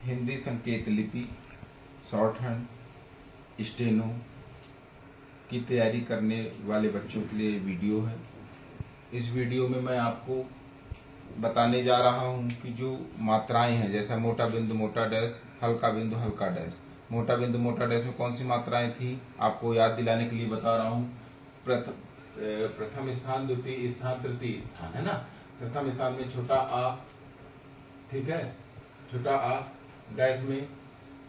हिंदी संकेत लिपि, short hand, steno की तैयारी करने वाले बच्चों के लिए वीडियो है। इस वीडियो में मैं आपको बताने जा रहा हूं कि जो मात्राएं हैं, जैसा मोटा बिंदु मोटा डैश, हल्का बिंदु हल्का डैश। मोटा बिंदु मोटा डैश में कौन सी मात्राएं थी, आपको याद दिलाने के लिए बता रहा हूं। प्रथम स्थान, द्वितीय स्थान, तृतीय स्थान, है ना। प्रथम स्थान में छोटा आ, ठीक है, छोटा आ डैश में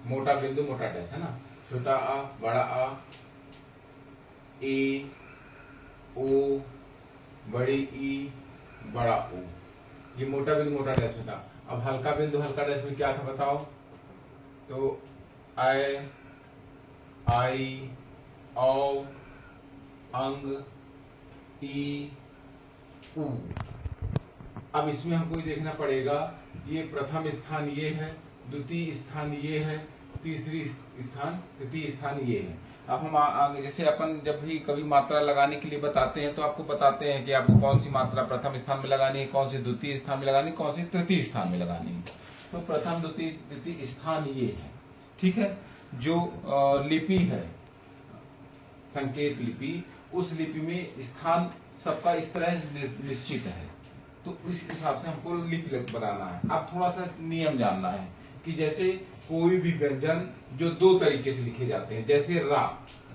मोटा बिंदु मोटा डैश, है ना। छोटा आ, बड़ा आ, ए, ओ, बड़ी ई, बड़ा ओ, ये मोटा बिंदु मोटा डैश में था। अब हल्का बिंदु हल्का डैश में क्या था बताओ? तो ऐ, आई, औ, अंग, ई, उ। अब इसमें हमको देखना पड़ेगा, ये प्रथम स्थान ये है, द्वितीय स्थान ये है, तीसरी स्थान तृतीय स्थान ये है। अब हम आगे जैसे अपन जब भी कभी मात्रा लगाने के लिए बताते हैं तो आपको बताते हैं कि आपको कौन सी मात्रा प्रथम स्थान में लगानी है, कौन सी द्वितीय स्थान में लगानी है, कौन सी तृतीय स्थान में लगानी है। तो प्रथम द्वितीय तृतीय स्थान ये है, ठीक है। जो लिपि है, संकेत लिपि, उस लिपि में स्थान सबका इस तरह निश्चित है, तो इस हिसाब से हमको लिपि बनाना है। अब थोड़ा सा नियम जानना है कि जैसे कोई भी व्यंजन जो दो तरीके से लिखे जाते हैं, जैसे रा,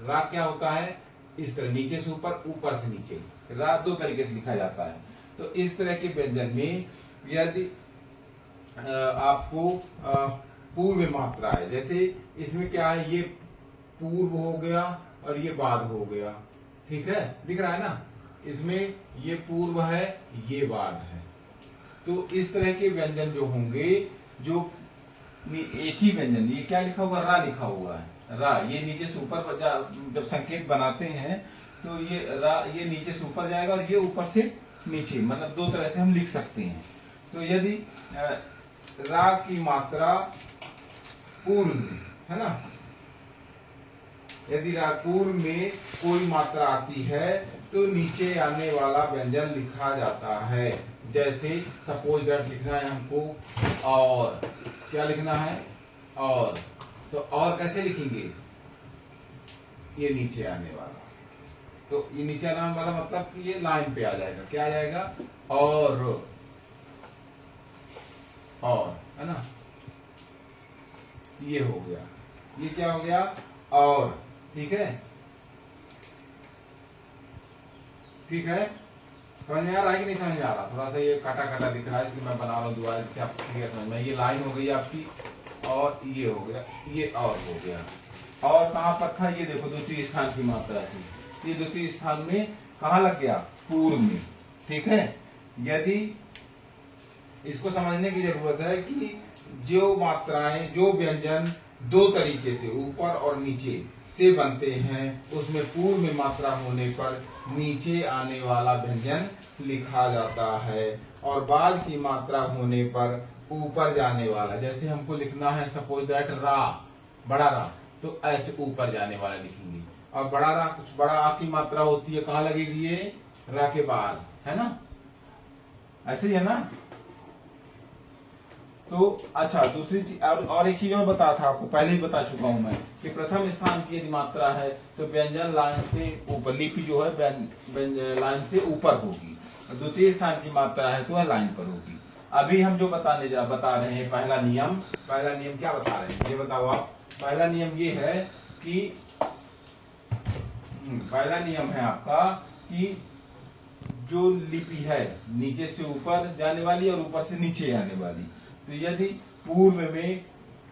रा क्या होता है, इस तरह नीचे से ऊपर, ऊपर से नीचे, रा दो तरीके से लिखा जाता है। तो इस तरह के व्यंजन में यदि आपको पूर्व मात्रा है, जैसे इसमें क्या है, ये पूर्व हो गया और ये बाद हो गया, ठीक है, दिख रहा है ना। इसमें ये पूर्व है, ये बाद है। तो इस तरह के व्यंजन जो होंगे, जो एक ही व्यंजन, ये क्या लिखा हुआ, रा लिखा हुआ है, रा, ये नीचे से ऊपर जब संकेत बनाते हैं तो ये रा, ये नीचे से ऊपर जाएगा और ये ऊपर से नीचे, मतलब दो तरह से हम लिख सकते हैं। तो यदि रा की मात्रा पूर्व में, है ना, यदि रा पूर्व में कोई मात्रा आती है तो नीचे आने वाला व्यंजन लिखा जाता है। जैसे सपोज दैट लिखना है हमको, और क्या लिखना है, और, तो और कैसे लिखेंगे, ये नीचे आने वाला, तो ये नीचे आने वाला मतलब कि ये लाइन पे आ जाएगा, क्या आ जाएगा, और, है ना, ये हो गया, ये क्या हो गया, और, ठीक है, ठीक है। समझ में आ रहा है कि नहीं समझ में आ रहा? थोड़ा सा ये काटा काटा दिख रहा है, इसलिए मैं बना रहा हूँ दोबारा, इससे आपको क्लियर समझ में। ये लाइन हो गई आपकी, और ये हो गया, ये और हो गया। और कहाँ पर था, ये देखो द्वितीय स्थान की मात्रा थी, ये द्वितीय स्थान में कहाँ लग गया, पूर्व में, ठीक है। यदि इसको समझने की जरूरत है कि जो मात्राएं, जो व्यंजन दो तरीके से ऊपर और नीचे से बनते हैं, उसमें पूर्व में मात्रा होने पर नीचे आने वाला व्यंजन लिखा जाता है, और बाद की मात्रा होने पर ऊपर जाने वाला, जैसे हमको लिखना है सपोज दैट रा, बड़ा रा, तो ऐसे ऊपर जाने वाला लिखेंगे। और बड़ा रा, कुछ बड़ा आ की मात्रा होती है, कहाँ लगेगी, ये रा के बाद, है ना, ऐसे ही है ना। तो अच्छा, दूसरी चीज और एक चीज और बता था आपको, पहले ही बता चुका हूं मैं कि प्रथम स्थान की यदि मात्रा है तो व्यंजन लाइन से ऊपर, लिपि जो है लाइन से ऊपर होगी, द्वितीय स्थान की मात्रा है तो लाइन पर होगी। अभी हम जो बता रहे हैं, पहला नियम क्या बता रहे हैं, ये बताओ आप। पहला नियम ये है कि पहला नियम है आपका कि जो लिपि है नीचे से ऊपर जाने वाली और ऊपर से नीचे आने वाली, तो यदि पूर्व में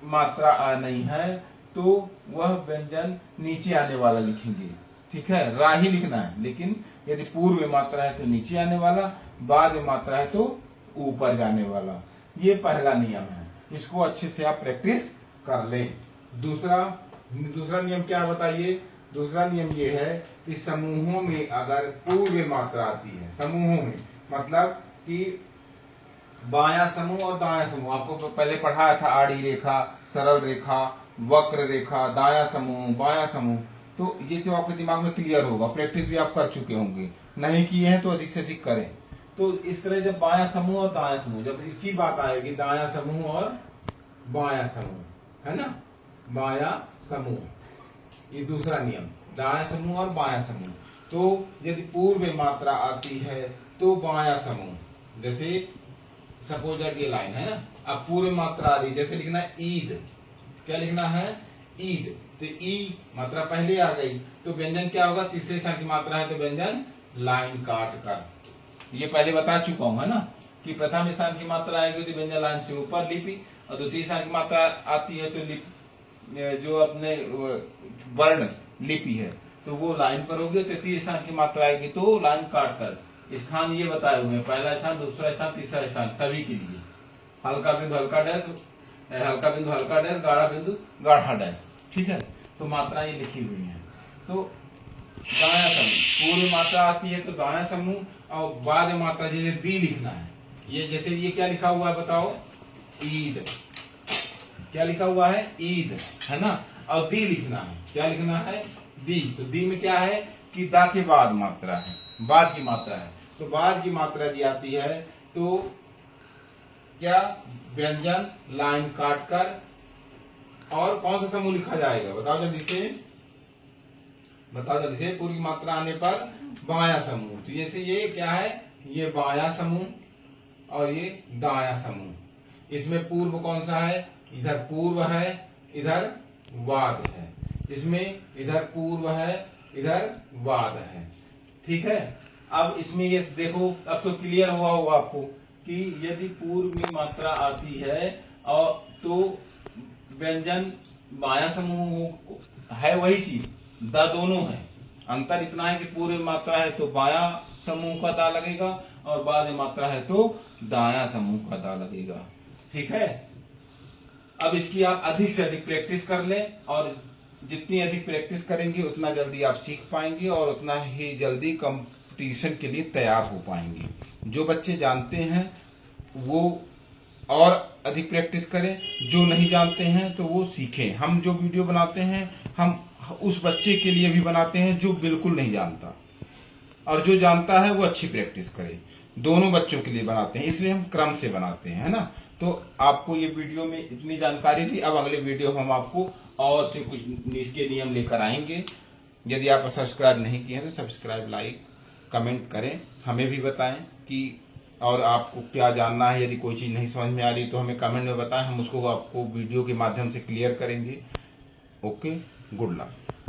मात्रा आ नहीं है तो वह व्यंजन नीचे आने वाला लिखेंगे, ठीक है, रा ही लिखना है। लेकिन यदि पूर्व में मात्रा है तो नीचे आने वाला, बाद में मात्रा है तो ऊपर जाने वाला। ये पहला नियम है, इसको अच्छे से आप प्रैक्टिस कर लें। दूसरा नियम क्या बताइए? दूसरा नियम ये है कि समूहों में अगर पूर्व में मात्रा आती है, समूहों में मतलब कि बायां समूह और दायां समूह, आपको पहले पढ़ाया था, आड़ी रेखा, सरल रेखा, वक्र रेखा, दायां समूह, बायां समूह, तो ये जो आपके दिमाग में क्लियर होगा, प्रैक्टिस भी आप कर चुके होंगे, नहीं किए हैं तो अधिक से अधिक करें। तो इस तरह जब बायां समूह और दायां समूह, जब इसकी बात आएगी दायां समूह और बायां समूह, है ना, बायां समूह। ये दूसरा नियम, दायां समूह और बायां समूह। तो यदि पूर्व में मात्रा आती है तो बायां समूह, जैसे सपोज दैट ये लाइन है ना, अब पूर्व मात्रा आ रही, जैसे लिखना है ईद, क्या लिखना है, ईद, तो ई मात्रा पहले आ गई तो व्यंजन क्या होगा, तीसरे स्थान की मात्रा है तो व्यंजन लाइन काट कर, ये पहले बता चुका हूं, है ना, कि प्रथम स्थान की मात्रा आएगी तो व्यंजन लाइन से ऊपर लिपि, और द्वितीय स्थान की मात्रा आती है तो जो अपने वर्ण लिपि है तो वो लाइन पर होगी, तृतीय स्थान की मात्रा आएगी तो लाइन काट कर। स्थान ये बताए हुए हैं, पहला स्थान, दूसरा स्थान, तीसरा स्थान, सभी के लिए हल्का बिंदु हल्का डैश, हल्का बिंदु हल्का डैश, गाढ़ा बिंदु गाढ़ा डैश, ठीक है। तो मात्राएं लिखी हुई हैं। तो दायां समूह, पूर्व मात्रा आती है तो दायां समूह, और बाद मात्रा जैसे दी लिखना है, ये जैसे ये क्या लिखा हुआ है बताओ, ईद, क्या लिखा हुआ है, ईद, है ना, और दी लिखना है, क्या लिखना है, दी, तो दी में क्या है कि दा के बाद मात्रा है, बाद की मात्रा है, तो बाद की मात्रा दी आती है तो क्या, व्यंजन लाइन काट कर, और कौन सा समूह लिखा जाएगा बताओ जल्दी से, बताओ जल्दी से, पूर्व की मात्रा आने पर बायां समूह, तो जैसे ये क्या है, ये बायां समूह और ये दायां समूह, इसमें पूर्व कौन सा है, इधर पूर्व है इधर वाद है, इसमें इधर पूर्व है इधर वाद है, ठीक है। अब इसमें ये देखो, अब तो क्लियर हुआ होगा आपको कि यदि पूर्व में मात्रा आती है और तो व्यंजन बायां समूह है, वही चीज द दोनों है, अंतर इतना है कि पूर्व में मात्रा है तो बायां समूह का दा लगेगा और बाद में मात्रा है तो दायां समूह का दा लगेगा, ठीक है। अब इसकी आप अधिक से अधिक प्रैक्टिस कर लें, और जितनी अधिक प्रैक्टिस करेंगे उतना जल्दी आप सीख पाएंगे और उतना ही जल्दी कंपटीशन के लिए तैयार हो पाएंगे। जो बच्चे जानते हैं वो और अधिक प्रैक्टिस करें, जो नहीं जानते हैं तो वो सीखें। हम जो वीडियो बनाते हैं हम उस बच्चे के लिए भी बनाते हैं जो बिल्कुल नहीं जानता, और जो जानता है वो अच्छी प्रैक्टिस करे, दोनों बच्चों के लिए बनाते हैं, इसलिए हम क्रम से बनाते हैं, है ना। तो आपको ये वीडियो में इतनी जानकारी थी, अब अगले वीडियो हम आपको और से कुछ इसके नियम लेकर आएंगे। यदि आप सब्सक्राइब नहीं किए हैं तो सब्सक्राइब, लाइक, कमेंट करें, हमें भी बताएं कि और आपको क्या जानना है। यदि कोई चीज़ नहीं समझ में आ रही तो हमें कमेंट में बताएं, हम उसको आपको वीडियो के माध्यम से क्लियर करेंगे। Okay, good luck.